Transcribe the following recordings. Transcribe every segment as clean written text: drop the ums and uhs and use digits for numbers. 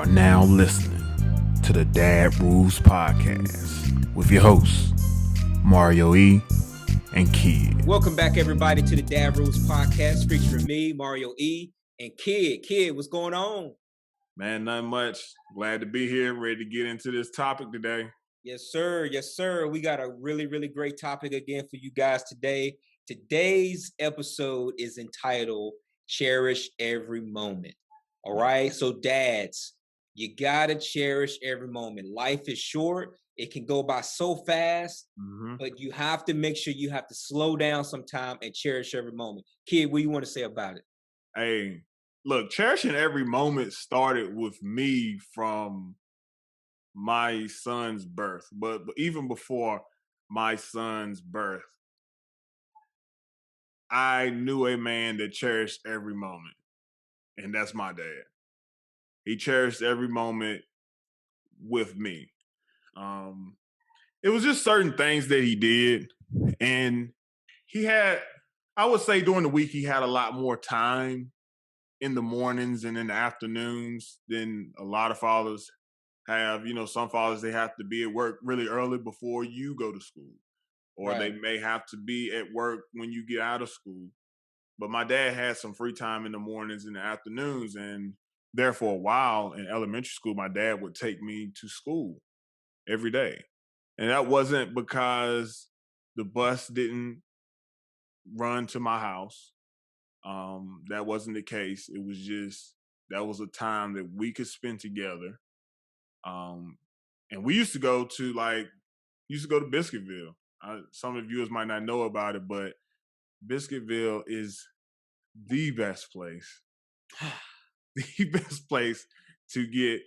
are now listening to the Dad Rules Podcast with your hosts, Mario E. and Kid. Welcome back, everybody, to the Dad Rules Podcast, featuring me, Mario E. and Kid. Kid, what's going on? Man, not much. Glad to be here, ready to get into this topic today. Yes, sir. Yes, sir. We got a really, really great topic again for you guys today. Today's episode is entitled Cherish Every Moment. All right. So, dads, you got to cherish every moment. Life is short. It can go by so fast, but you have to make sure you have to slow down sometime and cherish every moment. Kid, what do you want to say about it? Hey, look, cherishing every moment started with me from my son's birth. But even before my son's birth, I knew a man that cherished every moment, and that's my dad. He cherished every moment with me. It was just certain things that he did, and he had, I would say during the week, he had a lot more time in the mornings and in the afternoons than a lot of fathers have. You know, some fathers, they have to be at work really early before you go to school, or they may have to be at work when you get out of school. But my dad had some free time in the mornings and the afternoons, and there for a while in elementary school, my dad would take me to school every day. And that wasn't because the bus didn't run to my house. That wasn't the case. It was just, that was a time that we could spend together. And we used to go to Biscuitville. Some of you might not know about it, but Biscuitville is the best place, the best place to get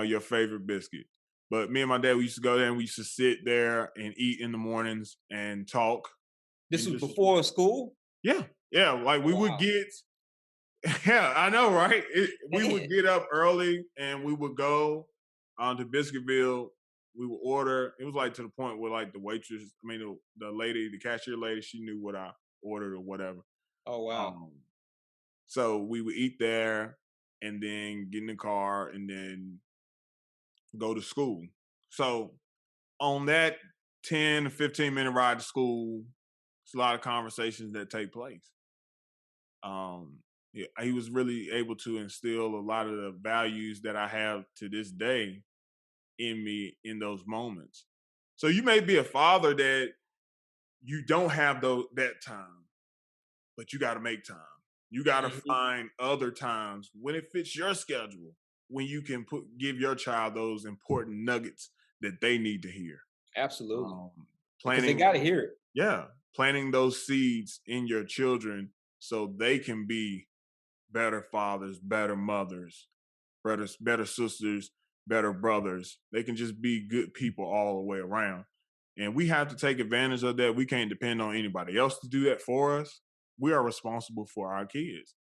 your favorite biscuit. But me and my dad, we used to go there and we used to sit there and eat in the mornings and talk. This was before school? Yeah. Yeah. Like we would get, yeah, I know, right? We would get up early and we would go to Biscuitville. We would order. It was like to the point where like the waitress, the lady, the cashier lady, she knew what I ordered or whatever. Oh, wow. So we would eat there and then get in the car and then go to school. So on that 10 to 15 minute ride to school, it's a lot of conversations that take place. He was really able to instill a lot of the values that I have to this day in me in those moments. So you may be a father that you don't have that time, but you got to make time. You got to find other times when it fits your schedule, when you can give your child those important nuggets that they need to hear. Absolutely. Because they got to hear it. Yeah. Planting those seeds in your children so they can be better fathers, better mothers, better sisters, better brothers. They can just be good people all the way around. And we have to take advantage of that. We can't depend on anybody else to do that for us. We are responsible for our kids.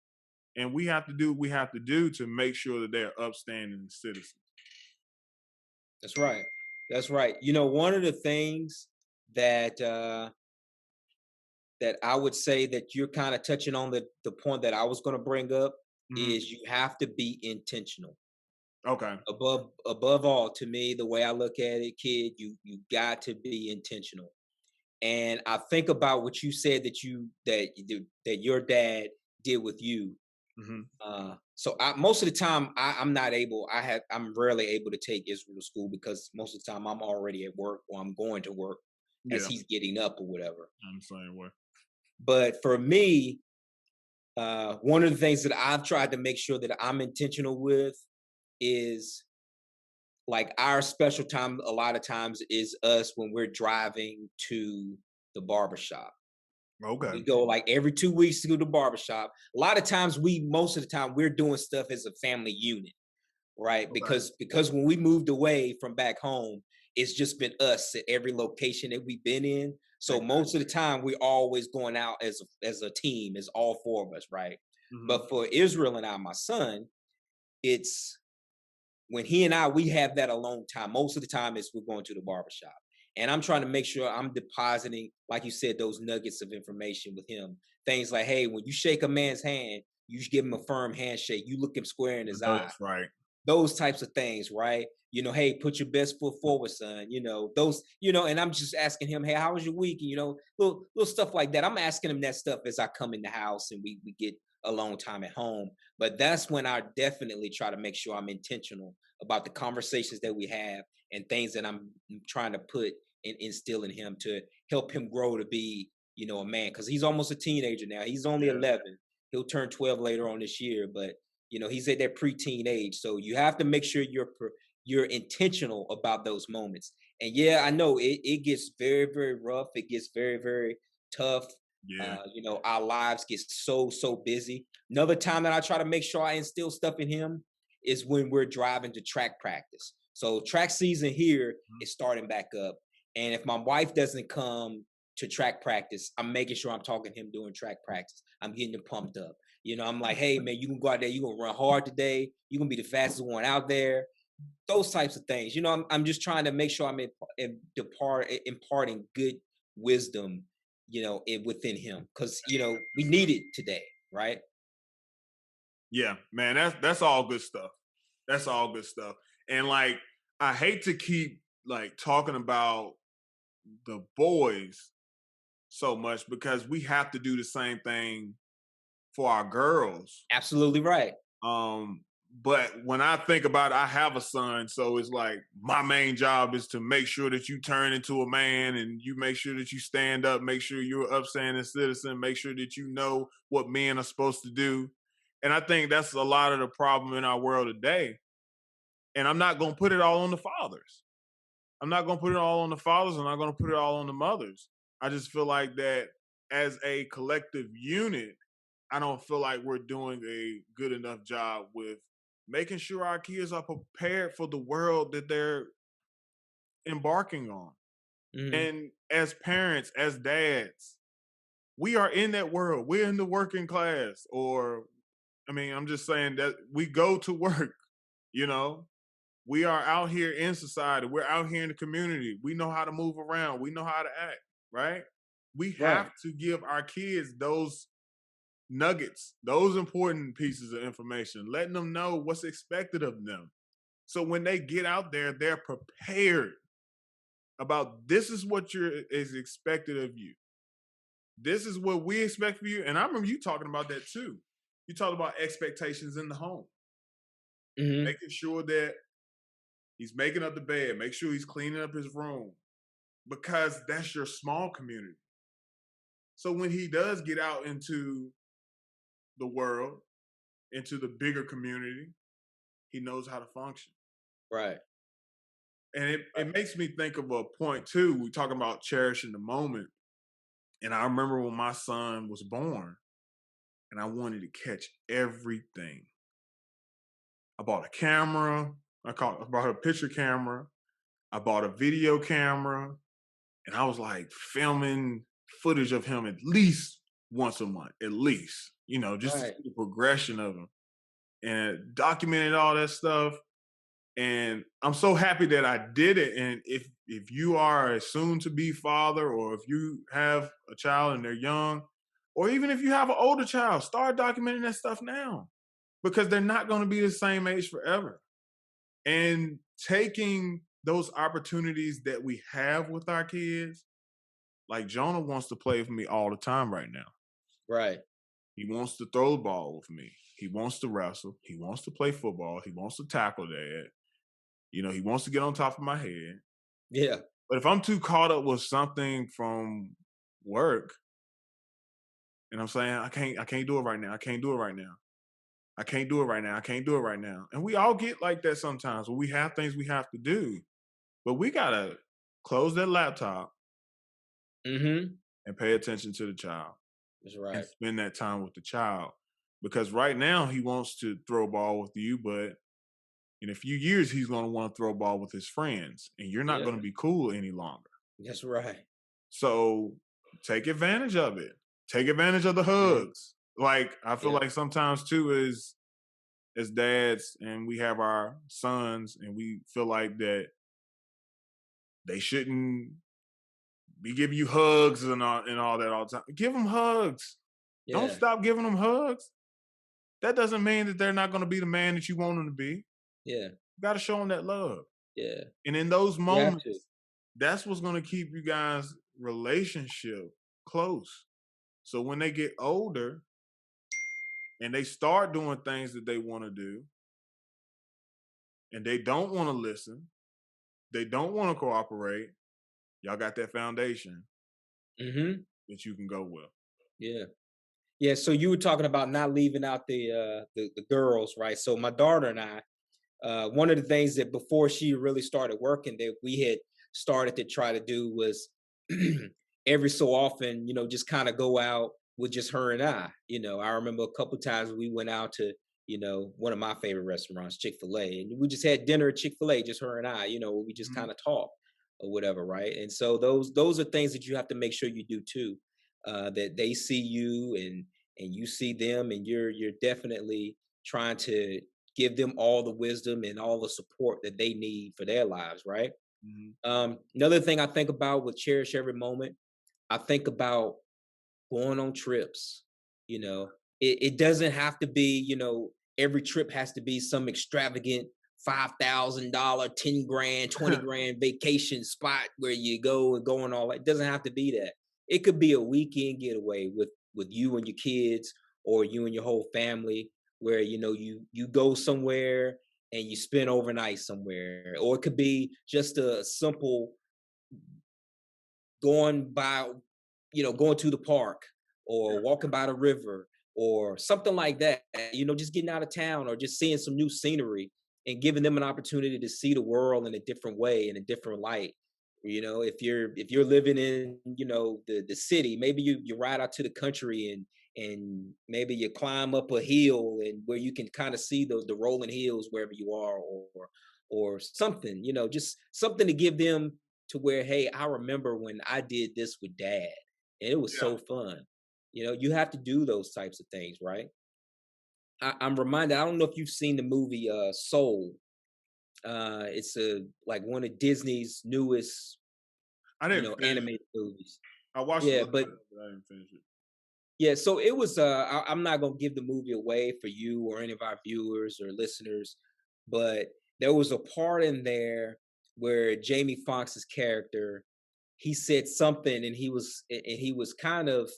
And we have to do what we have to do to make sure that they're upstanding citizens. That's right. That's right. You know, one of the things that that I would say that you're kind of touching on the point that I was going to bring up is you have to be intentional. Okay. Above all, to me, the way I look at it, kid, you got to be intentional. And I think about what you said that your dad did with you. So most of the time I'm rarely able to take Israel to school because most of the time I'm already at work or I'm going to work as he's getting up or whatever. I'm the same way. But for me, one of the things that I've tried to make sure that I'm intentional with is like our special time a lot of times is us when we're driving to the barbershop. Okay. We go like every 2 weeks to go to the barbershop. A lot of times most of the time we're doing stuff as a family unit, right? Okay. Because when we moved away from back home, it's just been us at every location that we've been in. So most of the time we're always going out as a team, as all four of us, right? But for Israel and my son, it's when he and we have that alone time. Most of the time we're going to the barbershop. And I'm trying to make sure I'm depositing, like you said, those nuggets of information with him. Things like, hey, when you shake a man's hand, you give him a firm handshake. You look him square in his eye. That's right. those types of things, right? Hey, put your best foot forward, son. Those, and I'm just asking him, hey, how was your week? And, little stuff like that. I'm asking him that stuff as I come in the house and we get alone time at home. But that's when I definitely try to make sure I'm intentional about the conversations that we have and things that I'm trying to put and instill in him to help him grow to be, a man. Because he's almost a teenager now. He's only 11. He'll turn 12 later on this year, but he's at that preteen age. So you have to make sure you're intentional about those moments. And yeah, I know it gets very, very rough. It gets very, very tough. Yeah. Our lives get so busy. Another time that I try to make sure I instill stuff in him is when we're driving to track practice. So track season here is starting back up. And if my wife doesn't come to track practice, I'm making sure I'm talking to him during track practice. I'm getting him pumped up. I'm like, hey man, you can go out there, you're gonna run hard today, you're gonna be the fastest one out there. Those types of things. I'm just trying to make sure I'm imparting good wisdom, within him. Because we need it today, right? Yeah, man, that's all good stuff. That's all good stuff. And like, I hate to keep like talking about the boys so much because we have to do the same thing for our girls. Absolutely right. But when I think about it, I have a son, so it's like my main job is to make sure that you turn into a man and you make sure that you stand up, make sure you're an upstanding citizen, make sure that you know what men are supposed to do. And I think that's a lot of the problem in our world today. And I'm not going to put it all on the fathers. I'm not going to put it all on the fathers. I'm not going to put it all on the mothers. I just feel like that as a collective unit, I don't feel like we're doing a good enough job with making sure our kids are prepared for the world that they're embarking on. Mm-hmm. And as parents, as dads, we are in that world. We're in the working class, or I'm just saying that we go to work, we are out here in society. We're out here in the community. We know how to move around. We know how to act, right? We have to give our kids those nuggets, those important pieces of information, letting them know what's expected of them. So when they get out there, they're prepared about this is what is expected of you. This is what we expect for you. And I remember you talking about that too. You talked about expectations in the home. Mm-hmm. Making sure that he's making up the bed, make sure he's cleaning up his room, because that's your small community. So when he does get out into the world, into the bigger community, he knows how to function. Right. And it makes me think of a point too. We talking about cherishing the moment. And I remember when my son was born and I wanted to catch everything. I bought a camera. I bought a picture camera. I bought a video camera. And I was like filming footage of him at least once a month, at least, just to see the progression of him. And documented all that stuff. And I'm so happy that I did it. And if you are a soon-to-be father, or if you have a child and they're young, or even if you have an older child, start documenting that stuff now, because they're not going to be the same age forever. And taking those opportunities that we have with our kids, like Jonah wants to play with me all the time right now. Right. He wants to throw the ball with me. He wants to wrestle. He wants to play football. He wants to tackle Dad. He wants to get on top of my head. Yeah. But if I'm too caught up with something from work, and I'm saying, I can't do it right now. I can't do it right now. I can't do it right now. I can't do it right now. And we all get like that sometimes when we have things we have to do. But we got to close that laptop and pay attention to the child. That's right. And spend that time with the child. Because right now he wants to throw a ball with you, but in a few years, he's going to want to throw a ball with his friends, and you're not going to be cool any longer. That's right. So take advantage of it. Take advantage of the hugs. Like, I feel like sometimes too, as dads, and we have our sons, and we feel like that they shouldn't be giving you hugs and all that all the time. Give them hugs. Yeah. Don't stop giving them hugs. That doesn't mean that they're not going to be the man that you want them to be. Yeah. You got to show them that love. Yeah. And in those You have to. moments, that's what's going to keep you guys' relationship close. So when they get older and they start doing things that they want to do and they don't want to listen, they don't want to cooperate, y'all got that foundation Mm-hmm. that you can go with. Yeah. Yeah. So you were talking about not leaving out the girls, right? So my daughter and I, one of the things that before she really started working that we had started to try to do was every so often, just kind of go out with just her and I. I remember a couple times we went out to, one of my favorite restaurants, Chick-fil-A, and we just had dinner at Chick-fil-A, just her and I, where we just kind of talk or whatever, right? And so those are things that you have to make sure you do too, that they see you and you see them, and you're definitely trying to give them all the wisdom and all the support that they need for their lives, right? Mhm. Another thing I think about with Cherish Every Moment, I think about going on trips. It doesn't have to be, every trip has to be some extravagant $5,000, 10 grand, 20 grand vacation spot where you go and go and all that. It doesn't have to be that. It could be a weekend getaway with you and your kids or you and your whole family where you go somewhere and you spend overnight somewhere. Or it could be just a simple going by, going to the park or walking by the river or something like that, just getting out of town or just seeing some new scenery and giving them an opportunity to see the world in a different way, in a different light. If you're living in, the city, maybe you ride out to the country and maybe you climb up a hill and where you can kind of see the rolling hills wherever you are, or something, just something to give them to where, hey, I remember when I did this with dad and it was Yeah. so fun. You have to do those types of things, right? I'm reminded, I don't know if you've seen the movie Soul. It's like one of Disney's newest, I didn't finish it. animated movies. I watched a Yeah, little but bit, but I didn't finish it. yeah, so it was I'm not gonna give the movie away for you or any of our viewers or listeners, but there was a part in there where Jamie Foxx's character, he said something and he was kind of,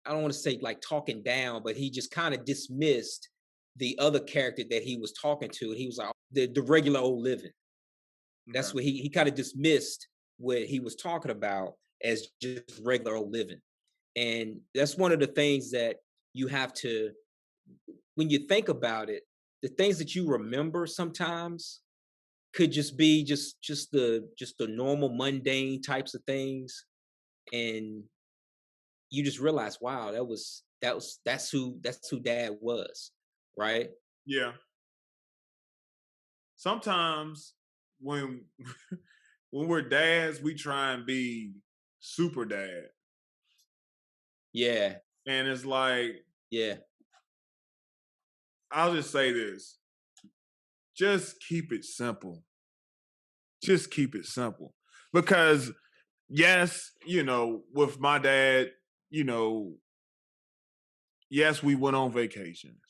I don't want to say like talking down, but he just kind of dismissed the other character that he was talking to, and he was like the regular old living. Okay. That's what he kind of dismissed what he was talking about as just regular old living. And that's one of the things that you have to, when you think about it, the things that you remember sometimes could just be just the normal mundane types of things. And you just realize, wow, that's who dad was, right? Yeah. Sometimes when when we're dads, we try and be super dad. Yeah, And it's like, yeah, I'll just say this. Just keep it simple. Just keep it simple. Because yes, with my dad, you know, yes, we went on vacations.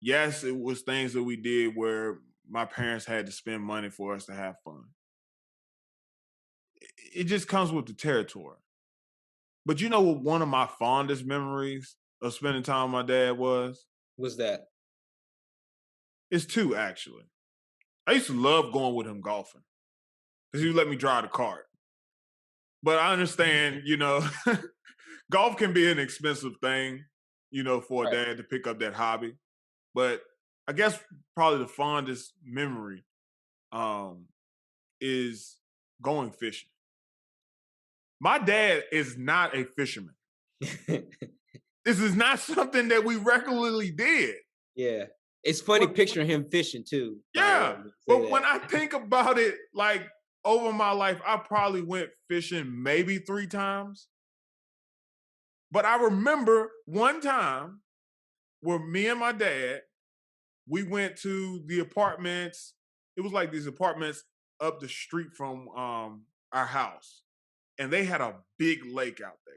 Yes, it was things that we did where my parents had to spend money for us to have fun. It just comes with the territory. But you know what one of my fondest memories of spending time with my dad was? was that? It's two, actually. I used to love going with him golfing because he would let me drive the cart. But I understand, golf can be an expensive thing, for a Right. dad to pick up that hobby. But I guess probably the fondest memory um, is going fishing. My dad is not a fisherman. This is not something that we regularly did. Yeah, it's funny But, picturing him fishing too, by the way, yeah, when you say but when that. I think about it, like over my life, I probably went fishing maybe 3 times. But I remember one time where me and my dad, we went to the apartments. It was like these apartments up the street from our house. And they had a big lake out there.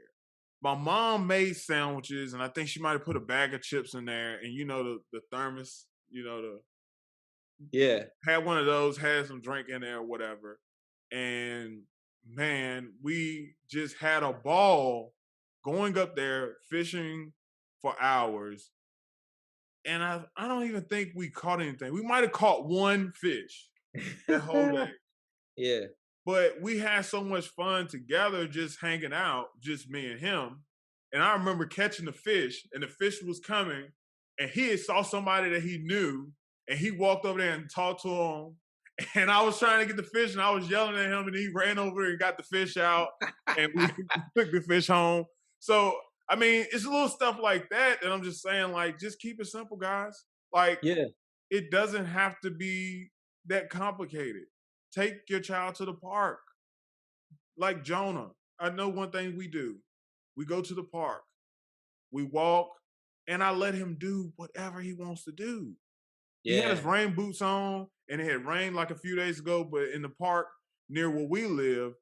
My mom made sandwiches, and I think she might have put a bag of chips in there, and the thermos, Yeah. Had one of those, had some drink in there or whatever. And man, we just had a ball going up there fishing for hours. And I don't even think we caught anything. We might have caught one fish that whole day. Yeah. But we had so much fun together just hanging out, just me and him. And I remember catching the fish, and the fish was coming, and he had saw somebody that he knew, and he walked over there and talked to him. And I was trying to get the fish, and I was yelling at him, and he ran over there and got the fish out, and we took the fish home. So, I mean, it's little stuff like that that I'm just saying, like, just keep it simple, guys. Like, Yeah. it doesn't have to be that complicated. Take your child to the park. Like Jonah, I know one thing we do. We go to the park, we walk, and I let him do whatever he wants to do. He had his Yeah. rain boots on, and it had rained like a few days ago, but in the park near where we live,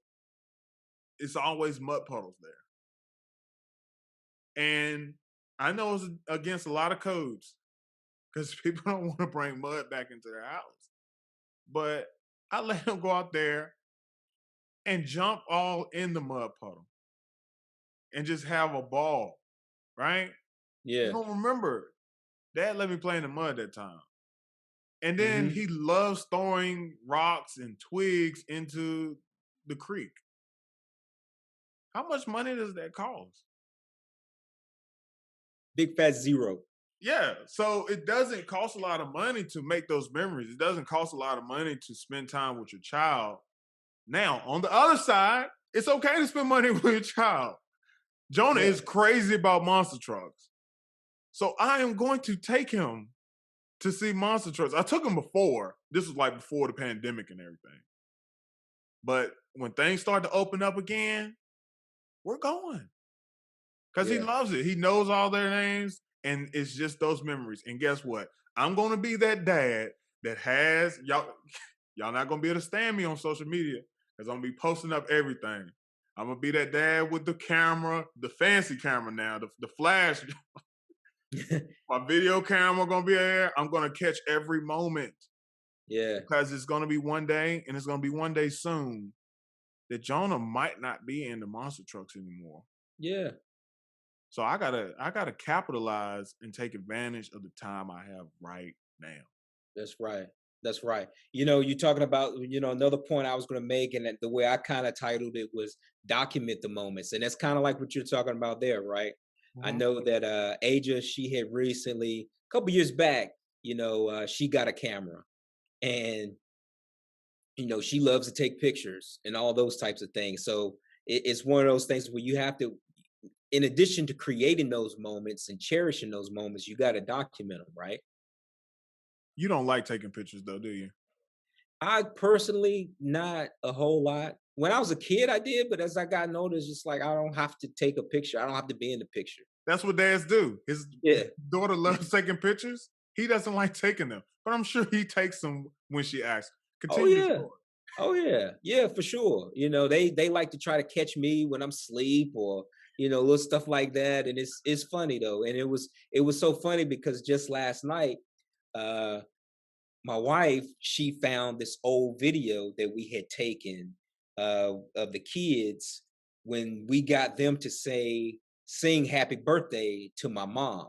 it's always mud puddles there. And I know it's against a lot of codes because people don't want to bring mud back into their house. But I let him go out there and jump all in the mud puddle and just have a ball, right? He's Yeah. gonna remember, Dad let me play in the mud that time. And then Hmm. he loves throwing rocks and twigs into the creek. How much money does that cost? Big fat zero. Yeah, so it doesn't cost a lot of money to make those memories. It doesn't cost a lot of money to spend time with your child. Now, on the other side, it's okay to spend money with your child. Jonah Yeah. is crazy about monster trucks. So I am going to take him to see monster trucks. I took him before. This was like before the pandemic and everything. But when things start to open up again, we're going. Because he Yeah. loves it. He knows all their names, and it's just those memories. And guess what? I'm going to be that dad that has y'all not going to be able to stand me on social media because I'm going to be posting up everything. I'm going to be that dad with the camera, the fancy camera now, the flash. My video camera going to be there. I'm going to catch every moment Yeah. because it's going to be one day, and it's going to be one day soon that Jonah might not be in the monster trucks anymore. Yeah. So I gotta capitalize and take advantage of the time I have right now. That's right. That's right. You're talking about, another point I was going to make, and that the way I kind of titled it was document the moments. And that's kind of like what you're talking about there, right? I Mhm. know that Aja, she had recently, a couple years back, she got a camera, and she loves to take pictures and all those types of things. So it's one of those things where you have to, in addition to creating those moments and cherishing those moments, you got to document them, right? You don't like taking pictures though, do you? I personally, not a whole lot. When I was a kid, I did, but as I got older, it's just like I don't have to take a picture. I don't have to be in the picture. That's what dads do. His Yeah. daughter loves taking pictures. He doesn't like taking them, but I'm sure he takes them when she asks. Oh Continue the yeah. story. Oh yeah. Yeah, for sure. They like to try to catch me when I'm asleep, or little stuff like that. And it's funny though. And it was so funny because just last night, uh my wife, she found this old video that we had taken of the kids when we got them to sing happy birthday to my mom,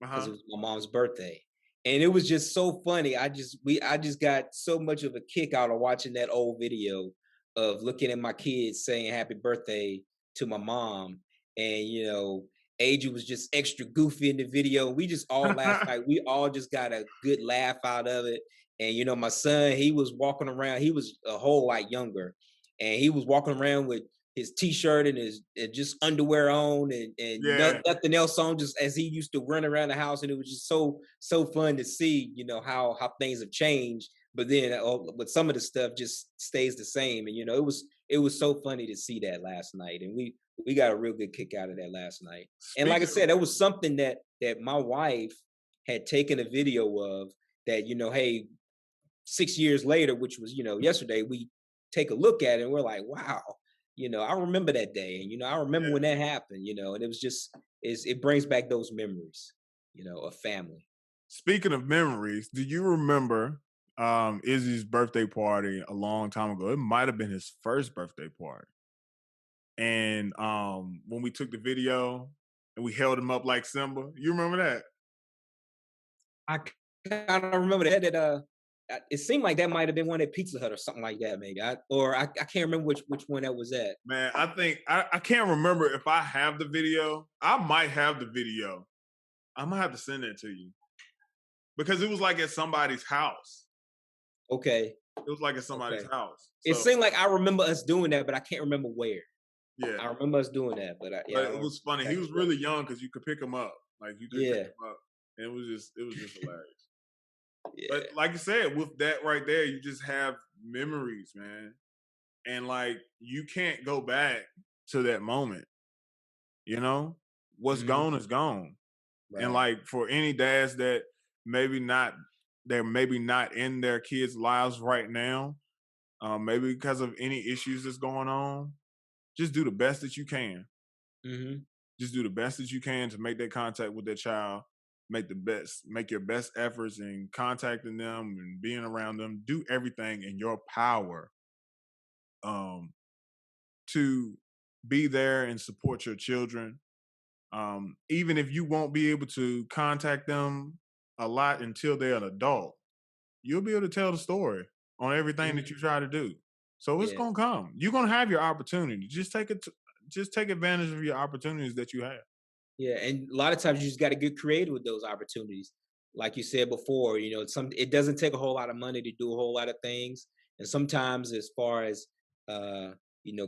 because it Uh-huh. was my mom's birthday. And it was just so funny. I just got so much of a kick out of watching that old video of looking at my kids saying happy birthday to my mom. And Aja was just extra goofy in the video. We just all laughed, like we all just got a good laugh out of it. And my son, he was walking around, he was a whole lot younger, and he was walking around with his t-shirt and his and just underwear on, and Yeah. nothing else on, just as he used to run around the house. And it was just so fun to see how things have changed, but then with some of the stuff just stays the same. And it was so funny to see that last night, and we got a real good kick out of that last night. And like I Speaking of said, that was something that my wife had taken a video of, that hey, 6 years later, which was yesterday, we take a look at it and we're like, wow, I remember that day, and I remember yeah. when that happened, and it was just it brings back those memories, of family. Speaking of memories, do you remember Izzy's birthday party a long time ago. It might have been his first birthday party. And when we took the video and we held him up like Simba, you remember that? I kind of remember that. It seemed like that might have been one at Pizza Hut or something like that, maybe. I can't remember which one that was at. Man, I think I can't remember if I have the video. I might have the video. I'm gonna have to send it to you because it was like at somebody's house. Okay. It was like at somebody's house. So, it seemed like I remember us doing that, but I can't remember where. Yeah, I remember us doing that, but it was funny. He was really young because you could pick him up, like you could pick him up, and it was just hilarious. Yeah. But like you said, with that right there, you just have memories, man, and like you can't go back to that moment. You know, what's gone is gone, and like for any dads that they're maybe not in their kids' lives right now, maybe because of any issues that's going on. Just do the best that you can. Just do the best that you can to make that contact with that child. Make your best efforts in contacting them and being around them. Do everything in your power to be there and support your children. Even if you won't be able to contact them a lot until they're an adult, you'll be able to tell the story on everything that you try to do. So it's gonna come. You're gonna have your opportunity. Just take advantage of your opportunities that you have. Yeah, and a lot of times you just got to get creative with those opportunities. Like you said before, it doesn't take a whole lot of money to do a whole lot of things. And sometimes, as far as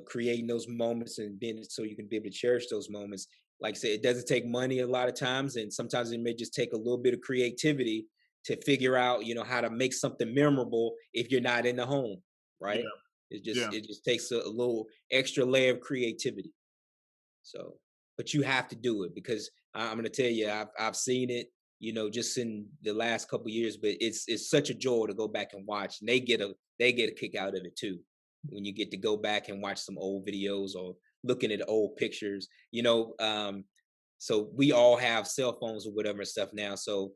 creating those moments and being so you can be able to cherish those moments, like I said, it doesn't take money a lot of times, and sometimes it may just take a little bit of creativity to figure out, how to make something memorable if you're not in the home, right? It just takes a little extra layer of creativity. So, but you have to do it because I'm going to tell you, I've seen it, just in the last couple of years. But it's such a joy to go back and watch, and they get a kick out of it too when you get to go back and watch some old videos or looking at old pictures. So we all have cell phones or whatever and stuff now. So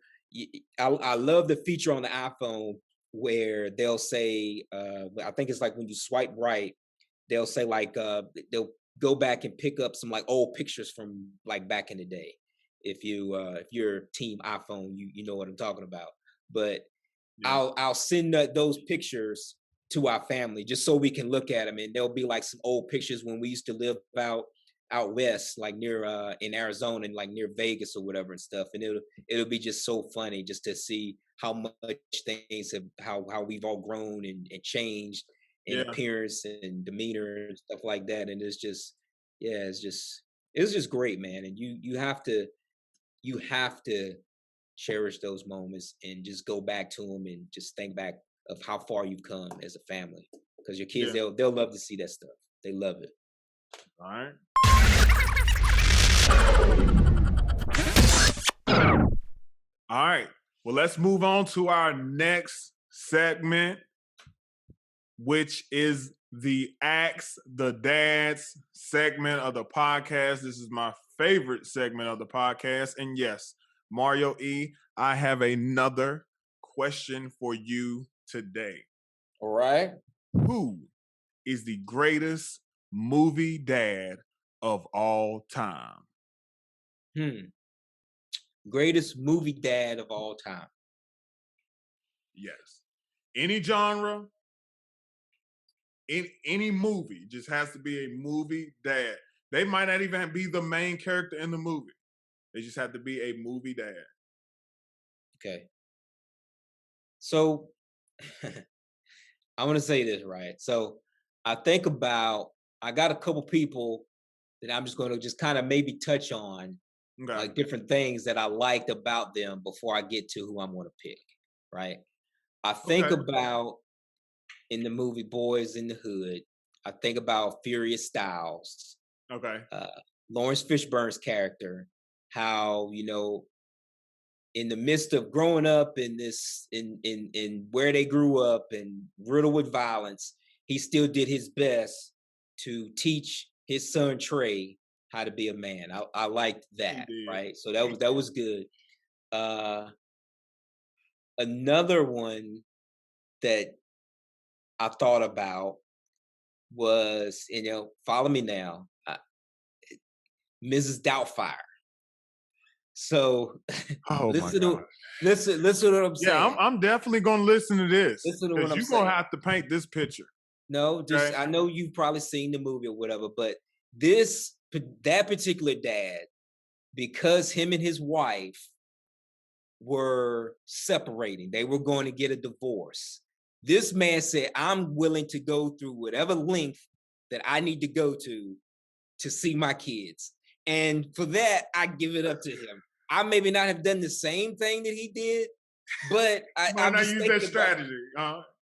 I love the feature on the iPhone where they'll say, I think it's like when you swipe right, they'll say like they'll go back and pick up some like old pictures from like back in the day. If you're team iPhone, you know what I'm talking about. But I'll send those pictures to our family just so we can look at them, and there'll be like some old pictures when we used to live out west, like near in Arizona and like near Vegas or whatever and stuff. And it'll be just so funny just to see how much things have how we've all grown and changed in appearance and demeanor and stuff like that. And it's just it's just great, man. And you have to cherish those moments and just go back to them and just think back of how far you've come as a family, because your kids they'll love to see that stuff. They love it. All right. All right. Well, let's move on to our next segment, which is the Ask the Dads segment of the podcast. This is my favorite segment of the podcast. And yes, Mario E., I have another question for you today. All right. Who is the greatest movie dad of all time? Greatest movie dad of all time. Yes. Any genre, in any movie, just has to be a movie dad. They might not even be the main character in the movie. They just have to be a movie dad. Okay. So I want to say this, right? So I got a couple people that I'm just going to just kind of maybe touch on, like different things that I liked about them before I get to who I'm going to pick, right? I think about in the movie Boys in the Hood, I think about Furious Styles. Okay. Lawrence Fishburne's character, how, in the midst of growing up in this, in where they grew up and riddled with violence, he still did his best to teach his son Trey how to be a man. I liked that, right? So that was good. Another one that I thought about was, follow me now, Mrs. Doubtfire. So Oh my listen God. to listen to what I'm Yeah, saying. I'm definitely gonna listen to this Listen to what because I'm you're gonna saying. have to paint this picture. No, just Okay. I know you've probably seen the movie or whatever, but that particular dad, because him and his wife were separating, they were going to get a divorce. This man said, "I'm willing to go through whatever length that I need to go to see my kids." And for that, I give it up to him. I maybe not have done the same thing that he did, but Might I'm not just use that thinking about. strategy.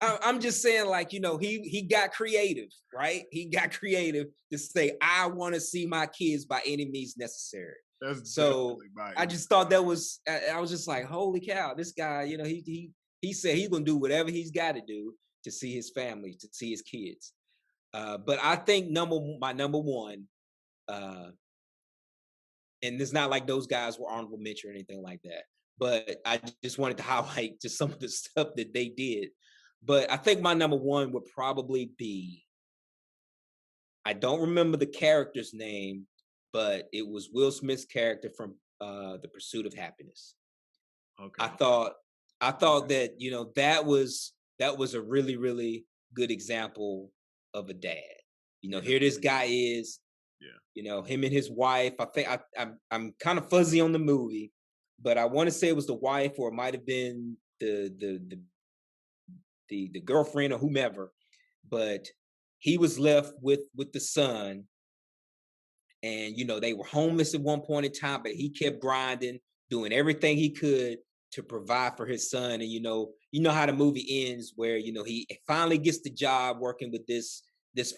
I'm just saying, like, he got creative, right? He got creative to say, "I want to see my kids by any means necessary." That's So definitely by I any. just thought that was. I was just like, "Holy cow!" This guy, he said he's gonna do whatever he's got to do to see his family, to see his kids. But I think my number one, uh, and it's not like those guys were honorable mention or anything like that. But I just wanted to highlight just some of the stuff that they did. But I think my number one would probably be, I don't remember the character's name, but it was Will Smith's character from The Pursuit of Happiness. Okay. I thought that, that was a really, really good example of a dad. Yeah. Here this guy is, Yeah. him and his wife. I think I'm kind of fuzzy on the movie, but I want to say it was the wife, or it might have been the girlfriend or whomever. But he was left with the son, and they were homeless at one point in time, but he kept grinding, doing everything he could to provide for his son. And you know how the movie ends, where he finally gets the job working with this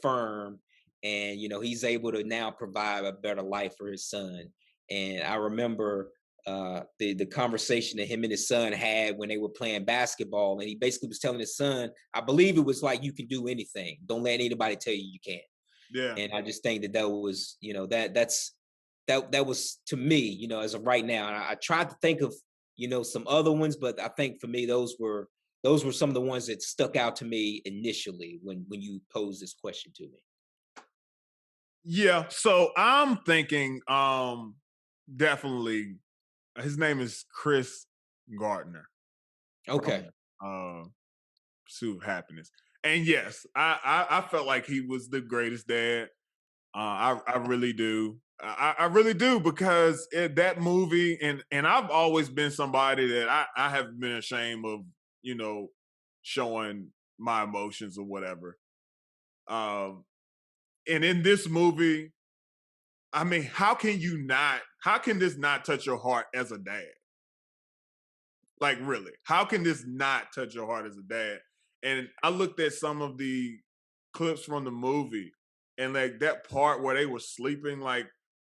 firm, and he's able to now provide a better life for his son. And I remember the conversation that him and his son had when they were playing basketball, and he basically was telling his son, I believe it was like, "You can do anything, don't let anybody tell you can't." Yeah. And I just think that was, that was, to me, as of right now. And I tried to think of, some other ones, but I think for me, those were some of the ones that stuck out to me initially when you posed this question to me. Yeah. So I'm thinking, definitely, his name is Chris Gardner Okay. from Pursuit of Happiness. And yes, I felt like he was the greatest dad. I really do. I really do, because that movie, and I've always been somebody that I have been ashamed of, showing my emotions or whatever. Um, and in this movie, I mean, how can this not touch your heart as a dad? Like, really, how can this not touch your heart as a dad? And I looked at some of the clips from the movie, and like that part where they were sleeping like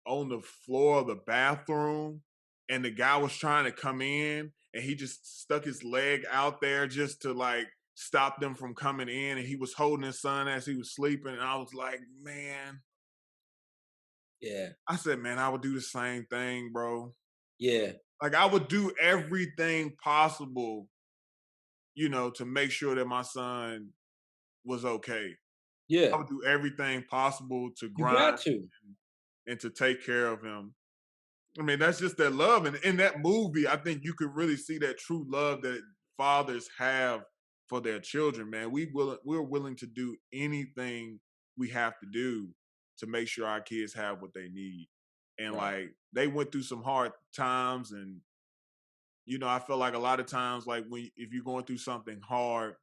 on the floor of the bathroom, and the guy was trying to come in, and he just stuck his leg out there just to like stop them from coming in, and he was holding his son as he was sleeping, and I was like, man, Yeah. I said, man, I would do the same thing, bro. Yeah. Like, I would do everything possible, to make sure that my son was okay. I Yeah. would do everything possible to You grind got to. and to take care of him. I mean, that's just that love. And in that movie, I think you could really see that true love that fathers have for their children, man. We're willing to do anything we have to do to make sure our kids have what they need. And Right. like, they went through some hard times, and I feel like a lot of times, like, if you're going through something hard,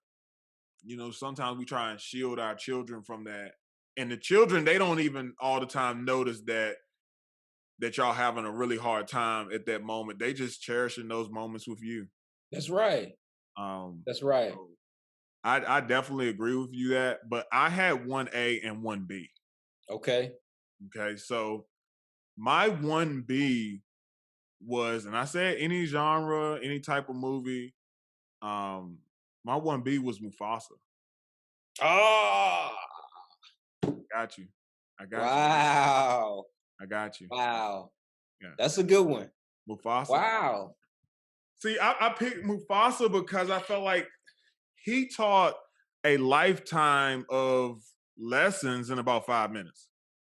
sometimes we try and shield our children from that. And the children, they don't even all the time notice that y'all having a really hard time at that moment. They just cherishing those moments with you. That's right. That's right. So I definitely agree with you that, but I had 1A and 1B. Okay. Okay. So my 1B was, and I said any genre, any type of movie, my 1B was Mufasa. Oh, Got you. I got you. wow. I got you. Wow. Yeah. That's a good one. Mufasa. Wow. See, I picked Mufasa because I felt like he taught a lifetime of lessons in about 5 minutes.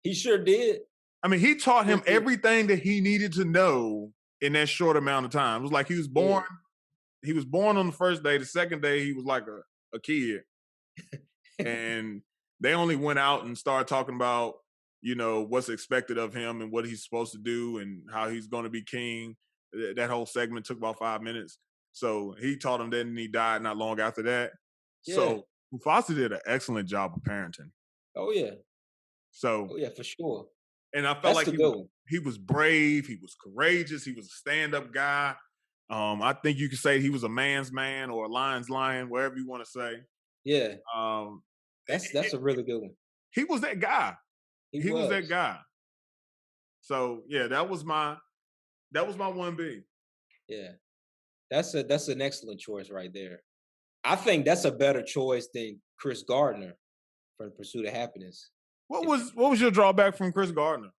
He sure did. I mean, he taught him Sure did. everything that he needed to know in that short amount of time. It was like he was born. He was born on the first day. The second day, he was like a kid. And they only went out and started talking about, what's expected of him and what he's supposed to do and how he's going to be king. That whole segment took about 5 minutes. So he taught him that, and he died not long after that. Yeah. So Mufasa did an excellent job of parenting. Oh yeah. So for sure. And I felt That's like the he was brave, he was courageous, he was a stand-up guy. I think you could say he was a man's man or a lion's lion, wherever you want to say. Yeah. That's a really good one. He was that guy. He was that was. guy. So yeah, that was my 1B. Yeah. That's an excellent choice right there. I think that's a better choice than Chris Gardner for The Pursuit of Happiness. What was your drawback from Chris Gardner?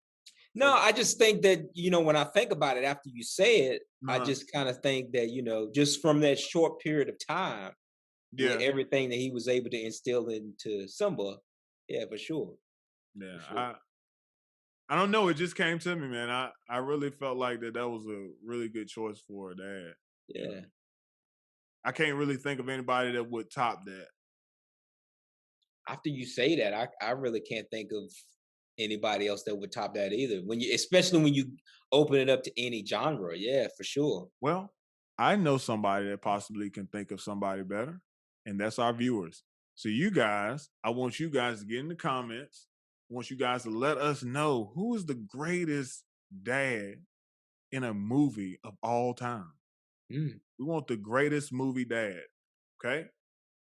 No, I just think that, when I think about it after you say it, I just kind of think that, just from that short period of time, with everything that he was able to instill into Simba, yeah, for sure. Yeah, for sure. I don't know. It just came to me, man. I really felt like that was a really good choice for a dad. Yeah. I can't really think of anybody that would top that. After you say that, I really can't think of anybody else that would top that either. Especially when you open it up to any genre, yeah, for sure. Well, I know somebody that possibly can think of somebody better, and that's our viewers. So you guys, I want you guys to get in the comments. I want you guys to let us know who is the greatest dad in a movie of all time. We want the greatest movie dad. Okay?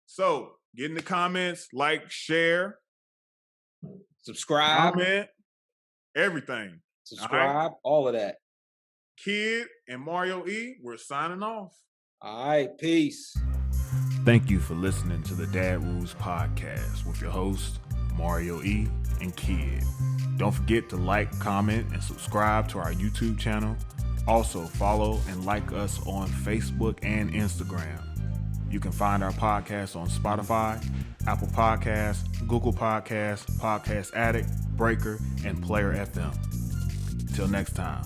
So get in the comments, like, share, subscribe, comment, everything. Subscribe, all of that. Kid and Mario E, we're signing off. All right, peace. Thank you for listening to the Dad Rules Podcast with your hosts, Mario E and Kid. Don't forget to like, comment, and subscribe to our YouTube channel. Also, follow and like us on Facebook and Instagram. You can find our podcast on Spotify, Apple Podcasts, Google Podcasts, Podcast Addict, Breaker, and Player FM. Till next time.